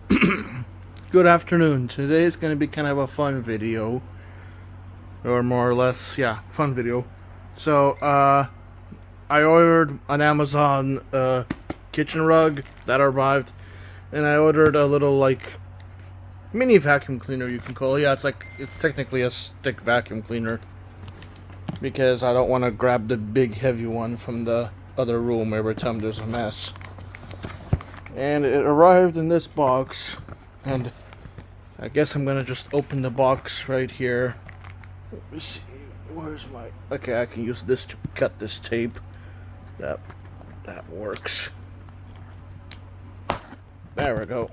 Good afternoon. Today is going to be kind of a fun video, or more or less, yeah, fun video. So, I ordered an Amazon kitchen rug that arrived, and I ordered a little like mini vacuum cleaner, you can call it. Yeah, it's technically a stick vacuum cleaner because I don't want to grab the big heavy one from the other room every time there's a mess. And it arrived in this box, and I guess I'm gonna just open the box right here. Let me see. Where's my... Okay, I can use this to cut this tape. That works. There we go.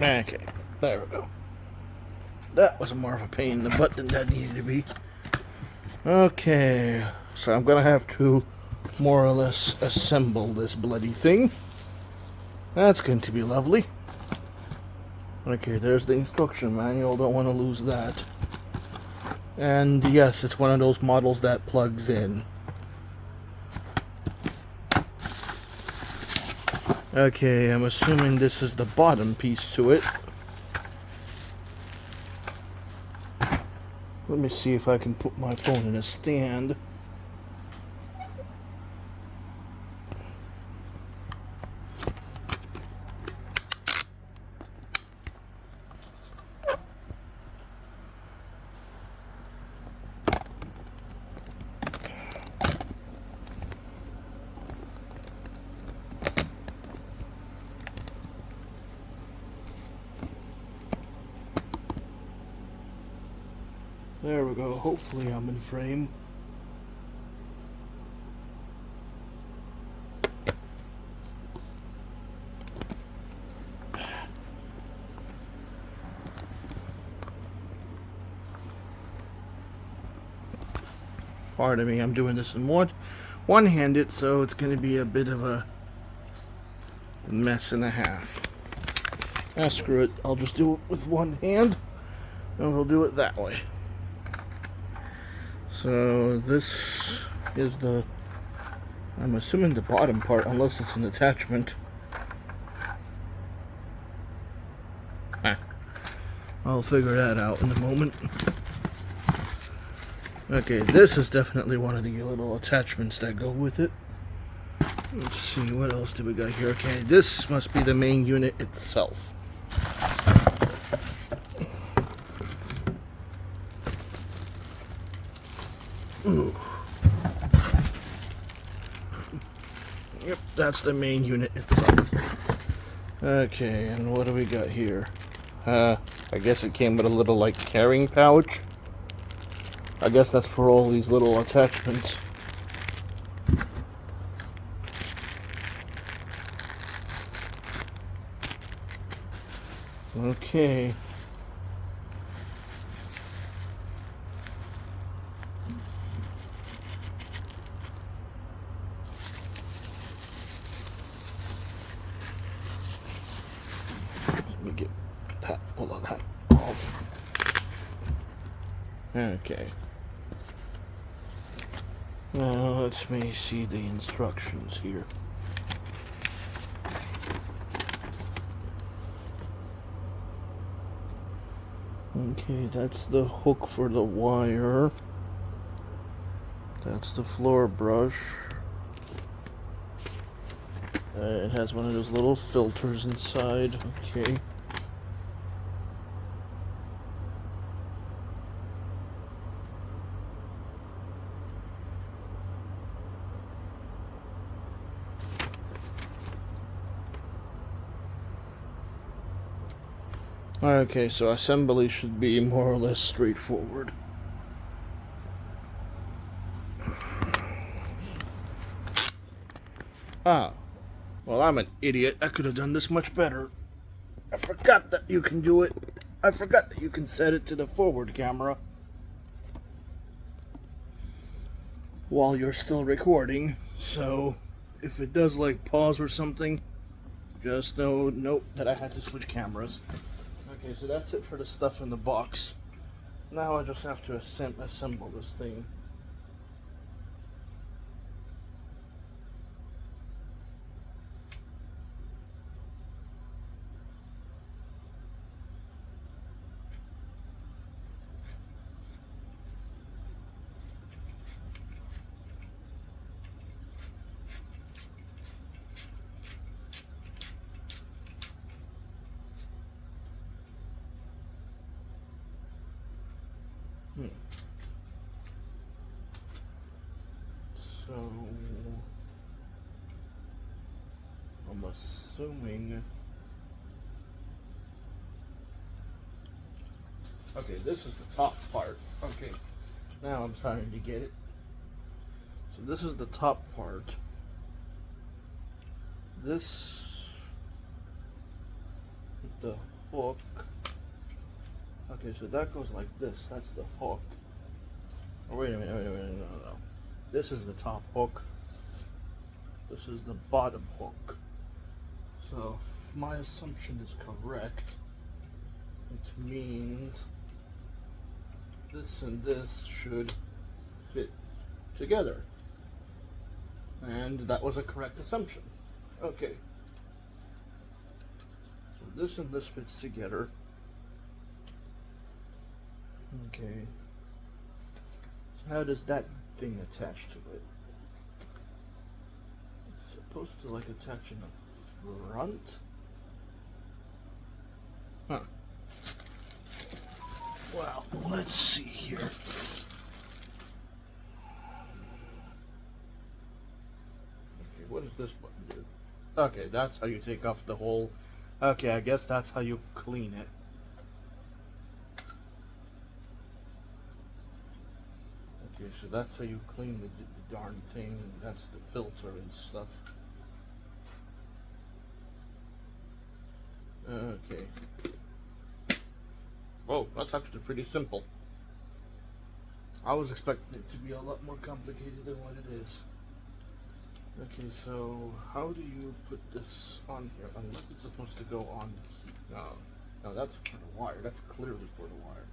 Okay, there we go. That was more of a pain in the butt than that needed to be. Okay, so I'm gonna have to more or less assemble this bloody thing. That's going to be lovely. Okay, there's the instruction manual, don't want to lose that. And yes, it's one of those models that plugs in. Okay, I'm assuming this is the bottom piece to it. Let me see if I can put my phone in a stand. There we go. Hopefully I'm in frame. Pardon me, I'm doing this in one-handed, so it's going to be a bit of a mess and a half. Ah, screw it. I'll just do it with one hand, and we'll do it that way. So this is the, I'm assuming the bottom part, unless it's an attachment. I'll figure that out in a moment. Okay, this is definitely one of the little attachments that go with it. Let's see, what else do we got here? Okay, this must be the main unit itself. Ooh. Yep, that's the main unit itself. Okay, and what do we got here? I guess it came with a little, like, carrying pouch. I guess that's for all these little attachments. Okay. Let me get all of that off. Okay. Now let me see the instructions here. Okay, that's the hook for the wire. That's the floor brush. It has one of those little filters inside. Okay. Okay, so assembly should be more or less straightforward. Ah, well, I'm an idiot. I could have done this much better. I forgot that you can do it. I forgot that you can set it to the forward camera. while you're still recording. So if it does like pause or something, just note that I had to switch cameras. Okay, so that's it for the stuff in the box. Now I just have to assemble this thing. So I'm assuming. Okay, this is the top part. Okay, now I'm starting to get it. So this is the top part. This, the hook. Okay, so that goes like this. That's the hook. Oh, wait a minute, no. This is the top hook. This is the bottom hook. So, if my assumption is correct, it means this and this should fit together. And that was a correct assumption. Okay. So this and this fits together. Okay. So how does that thing attach to it? It's supposed to like attach in the front? Huh. Well, let's see here. Okay, what does this button do? Okay, that's how you take off the whole... Okay, I guess that's how you clean it. Okay, so that's how you clean the darn thing, and that's the filter and stuff. Okay. Whoa, that's actually pretty simple. I was expecting it to be a lot more complicated than what it is. Okay, so how do you put this on here? Unless it's supposed to go on here. No, that's for the wire. That's clearly for the wire.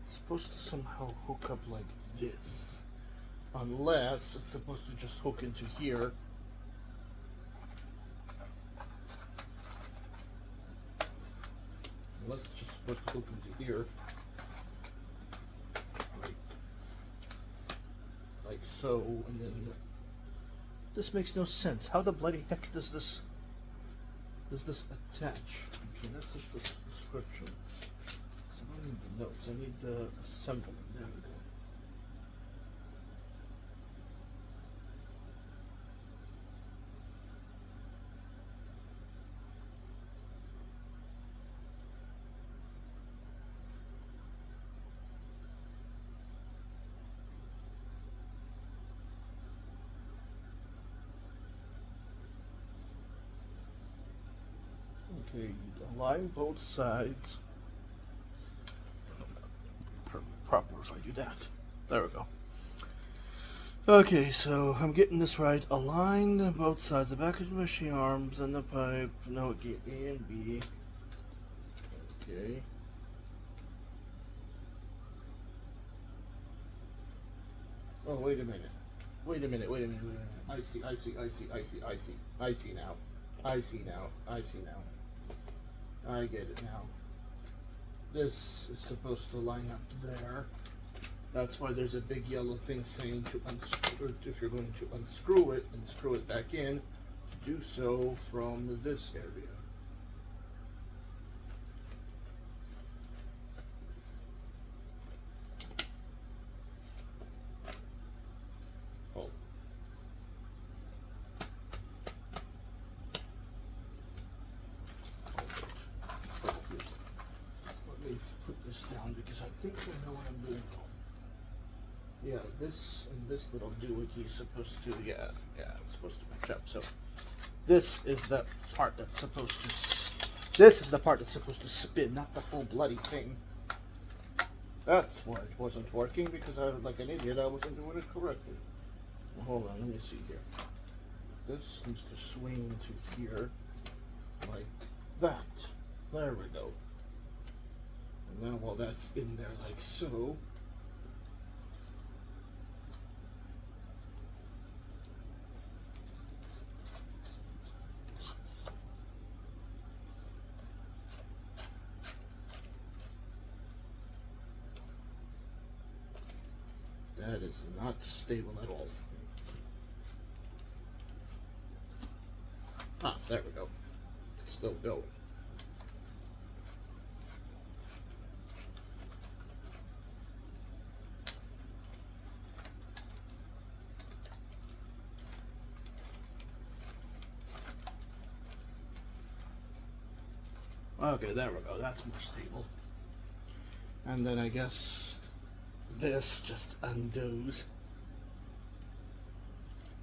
It's supposed to somehow hook up like this. Unless it's supposed to just hook into here. Unless it's just supposed to hook into here. Like so, and then... This makes no sense. How the bloody heck does this attach? Okay, that's just the description. I don't need the notes. I need the assembly. There we go. Okay, align both sides. Proper if I do that. There we go. Okay, so I'm getting this right. Align both sides, the back of the machine arms and the pipe. No, get A and B. Okay. Oh, wait a minute. Wait a minute. I see now. I see now. I get it now. This is supposed to line up there. That's why there's a big yellow thing saying to unscrew, if you're going to unscrew it and screw it back in, to do so from this area. Oh. Let me put this down because I think I know what I'm doing. Yeah, this and this little doohickey is supposed to, yeah, it's supposed to match up. So this is the part that's supposed to, this is the part that's supposed to spin, not the whole bloody thing. That's why it wasn't working, because I, like an idiot, I wasn't doing it correctly. Hold on, let me see here. This needs to swing to here, like that. There we go. And now while that's in there like so, that is not stable at all. Ah, there we go. It's still going. Okay, there we go. That's more stable. And then I guess this just undoes.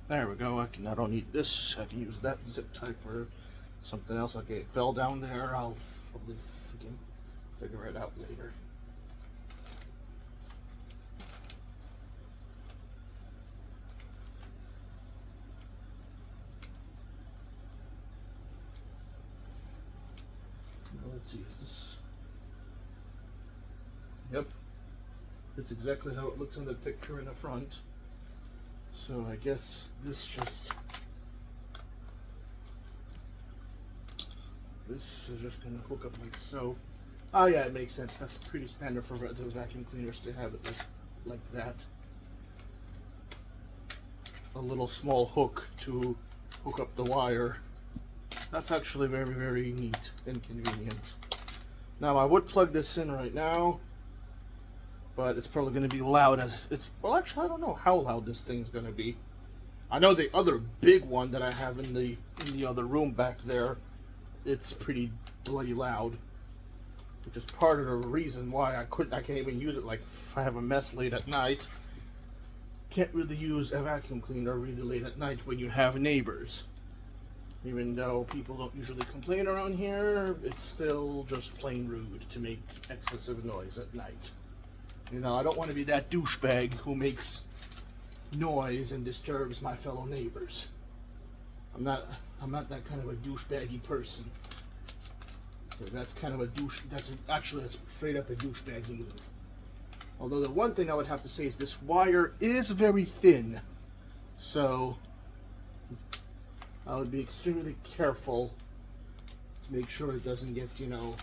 There we go. I don't need this. I can use that zip tie for something else. Okay, it fell down there. I'll probably figure it out later. Let's see, is this? Yep. It's exactly how it looks in the picture in the front. So I guess this is just gonna hook up like so. Oh yeah, it makes sense. That's pretty standard for the vacuum cleaners to have it like that. A little small hook to hook up the wire. That's actually very, very neat and convenient. Now I would plug this in right now, but it's probably going to be loud as it's. Well, actually, I don't know how loud this thing's going to be. I know the other big one that I have in the other room back there, it's pretty bloody loud, which is part of the reason why I can't even use it. Like if I have a mess late at night, can't really use a vacuum cleaner really late at night when you have neighbors. Even though people don't usually complain around here, it's still just plain rude to make excessive noise at night. You know, I don't want to be that douchebag who makes noise and disturbs my fellow neighbors. I'm not that kind of a douchebaggy person. That's kind of a that's straight up a douchebaggy move. Although the one thing I would have to say is this wire is very thin. So I would be extremely careful to make sure it doesn't get, you know,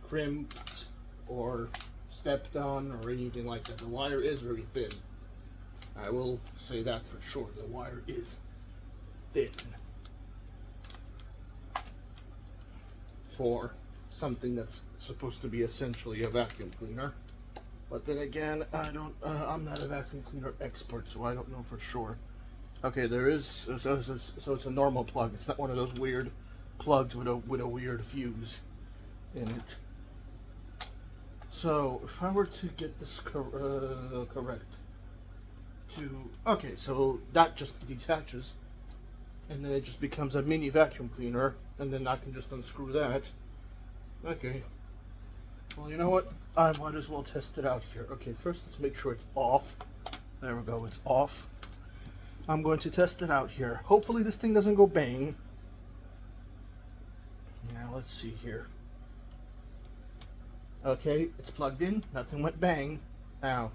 crimped or stepped on or anything like that. The wire is very thin. I will say that for sure. The wire is thin for something that's supposed to be essentially a vacuum cleaner. But then again, I'm not a vacuum cleaner expert, so I don't know for sure. Okay, there is, so it's a normal plug. It's not one of those weird plugs with a weird fuse in it. So if I were to get this correct, okay, so that just detaches, and then it just becomes a mini vacuum cleaner, and then I can just unscrew that. Okay. Well, you know what? I might as well test it out here. Okay, first let's make sure it's off. There we go, it's off. I'm going to test it out here. Hopefully this thing doesn't go bang. Now let's see here. Okay, it's plugged in. Nothing went bang. Now.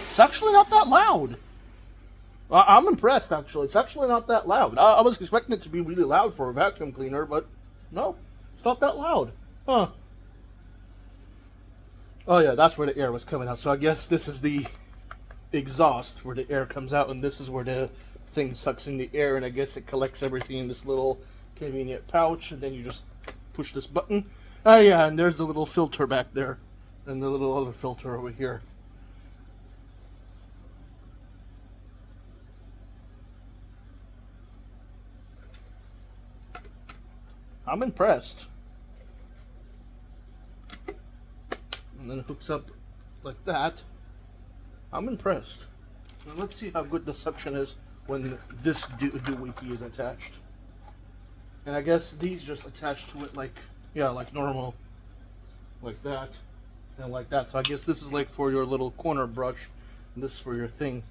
It's actually not that loud. I'm impressed, actually. It's actually not that loud. I was expecting it to be really loud for a vacuum cleaner, but no, it's not that loud. Huh. Oh yeah, that's where the air was coming out. So I guess this is the exhaust where the air comes out, and this is where the thing sucks in the air, and I guess it collects everything in this little convenient pouch, and then you just push this button. Oh yeah, and there's the little filter back there, and the little other filter over here. I'm impressed. And then it hooks up like that. I'm impressed. Now let's see how good the suction is when this doohickey is attached. And I guess these just attach to it like, yeah, like normal. Like that. And like that. So I guess this is like for your little corner brush. And this is for your thing.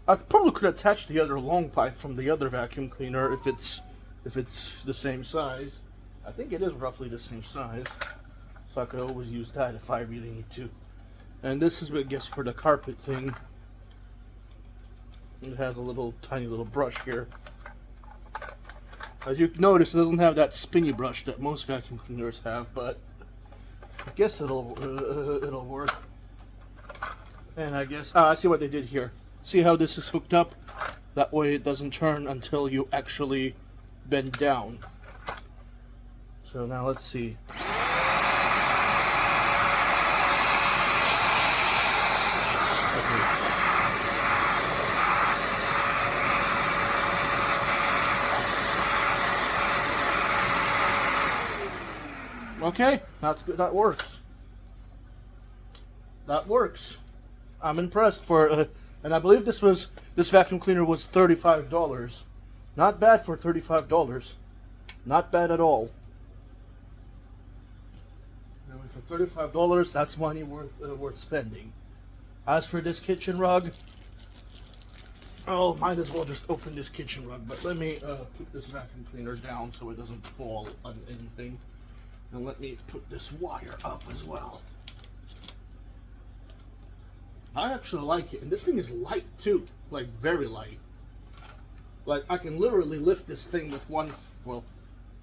I probably could attach the other long pipe from the other vacuum cleaner if it's the same size. I think it is roughly the same size. So I could always use that if I really need to. And this is, I guess, for the carpet thing. It has a little tiny little brush here. As you can notice, it doesn't have that spinny brush that most vacuum cleaners have, but I guess it'll work. And I guess I see what they did here. See how this is hooked up? That way it doesn't turn until you actually bend down. So now let's see. Okay, that's good. That works. That works. I'm impressed for, and I believe this vacuum cleaner was $35. Not bad for $35. Not bad at all. I mean, for $35, that's money worth spending. As for this kitchen rug, oh, might as well just open this kitchen rug. But let me put this vacuum cleaner down so it doesn't fall on anything. And let me put this wire up as well. I actually like it. And this thing is light too. Like very light. Like I can literally lift this thing with one, well,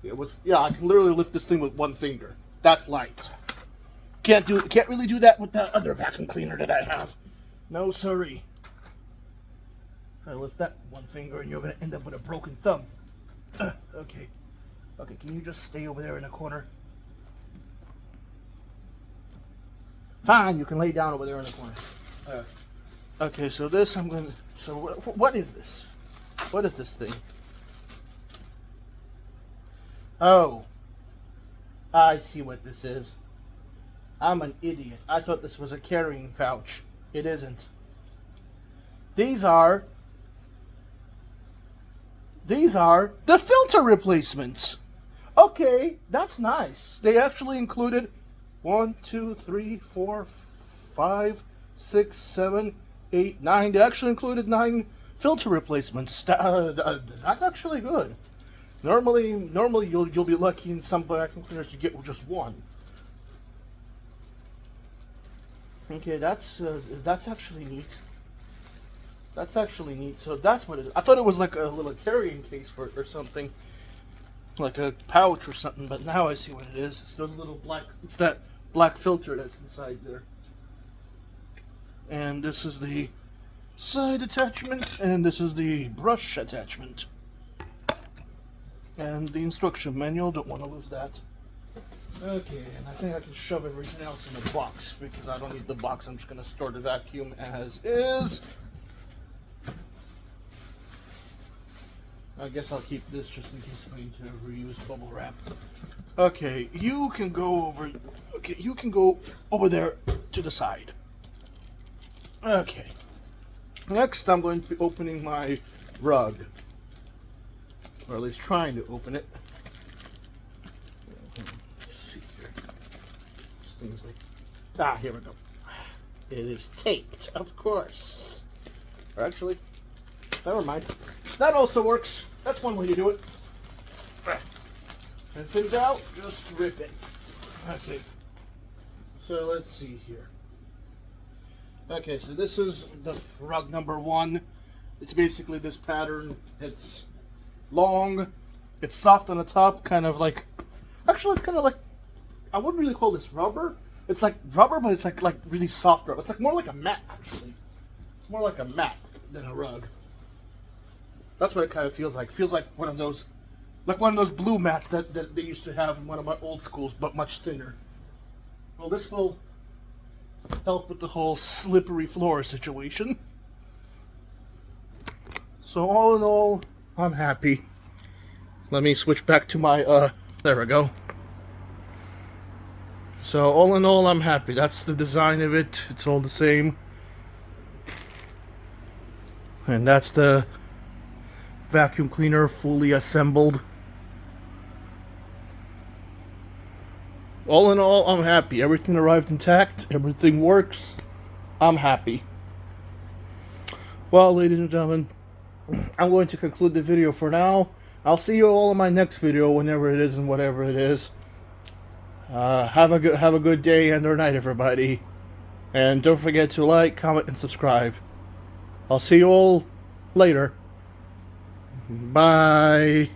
I can literally lift this thing with one finger. That's light. Can't really do that with that other vacuum cleaner that I have. No sorry. I lift that one finger and you're gonna end up with a broken thumb. Okay. Okay, can you just stay over there in the corner? Fine, you can lay down over there in the corner. Okay, so this I'm going to... So what is this? What is this thing? Oh. I see what this is. I'm an idiot. I thought this was a carrying pouch. It isn't. These are the filter replacements. Okay, that's nice. They actually included 1, 2, 3, 4, 5, 6, 7, 8, 9. They actually included 9 filter replacements. That's actually good. Normally you'll be lucky in some vacuum cleaners to get just one. Okay, that's actually neat. That's actually neat. So that's what it is. I thought it was like a little carrying case for it or something, like a pouch or something. But now I see what it is. It's those little black. It's that black filter that's inside there. And this is the side attachment, and this is the brush attachment. And the instruction manual. Don't want to lose that. Okay, and I think I can shove everything else in the box because I don't need the box. I'm just going to store the vacuum as is. I guess I'll keep this just in case I need to reuse bubble wrap. Okay, you can go over. Okay, you can go over there to the side. Okay. Next, I'm going to be opening my rug, or at least trying to open it. Things like here we go. It is taped, of course. Or actually, never mind. That also works. That's one way to do it. And if in doubt, just rip it. Okay. So let's see here. Okay, so this is the rug number 1. It's basically this pattern. It's long. It's soft on the top, kind of like. Actually, it's kind of like. I wouldn't really call this rubber. It's like rubber, but it's like really soft rubber. It's like more like a mat, actually. It's more like a mat than a rug. That's what it kind of feels like. It feels like one of those blue mats that they used to have in one of my old schools, but much thinner. Well, this will help with the whole slippery floor situation. So all in all, I'm happy. Let me switch back to my, there we go. So all in all, I'm happy. That's the design of it. It's all the same. And that's the vacuum cleaner fully assembled. All in all, I'm happy. Everything arrived intact. Everything works. I'm happy. Well, ladies and gentlemen, I'm going to conclude the video for now. I'll see you all in my next video, whenever it is and whatever it is. Have a good day and or night, everybody. And don't forget to like, comment, and subscribe. I'll see you all later. Bye.